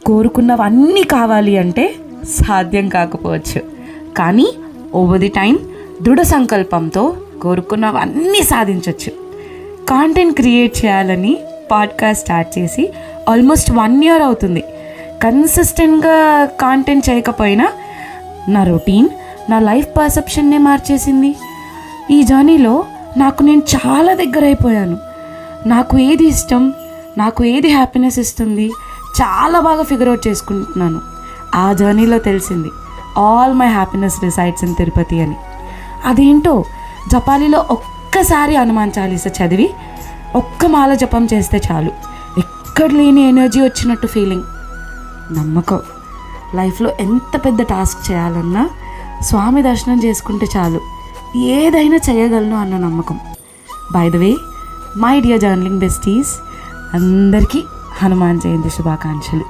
కోరుకున్నవన్నీ కావాలి అంటే సాధ్యం కాకపోవచ్చు, కానీ ఓవర్ ది టైం దృఢ సంకల్పంతో కోరుకున్నవన్నీ సాధించవచ్చు. కాంటెంట్ క్రియేట్ చేయాలని పాడ్కాస్ట్ స్టార్ట్ చేసి ఆల్మోస్ట్ 1 year అవుతుంది. కన్సిస్టెంట్గా కాంటెంట్ చేయకపోయినా నా రొటీన్, నా లైఫ్ పర్సెప్షన్నే మార్చేసింది. ఈ జర్నీలో నాకు నేను చాలా దగ్గర అయిపోయాను. నాకు ఏది ఇష్టం, నాకు ఏది హ్యాపీనెస్ ఇస్తుంది చాలా బాగా ఫిగర్ అవుట్ చేసుకుంటున్నాను. ఆ జర్నీలో తెలిసింది all my happiness resides in Tirupati అని. అదేంటో జపాలిలో ఒక్కసారి హనుమాన్ చాలీసా చదివి ఒక్క మాల జపం చేస్తే చాలు ఎక్కడ లేని ఎనర్జీ వచ్చినట్టు ఫీలింగ్. నమ్మకం. లైఫ్లో ఎంత పెద్ద టాస్క్ చేయాలన్నా స్వామి దర్శనం చేసుకుంటే చాలు ఏదైనా చేయగలను అన్న నమ్మకం. By the way, my dear journaling besties, అందరికీ హనుమాన్ జయంతి శుభాకాంక్షలు.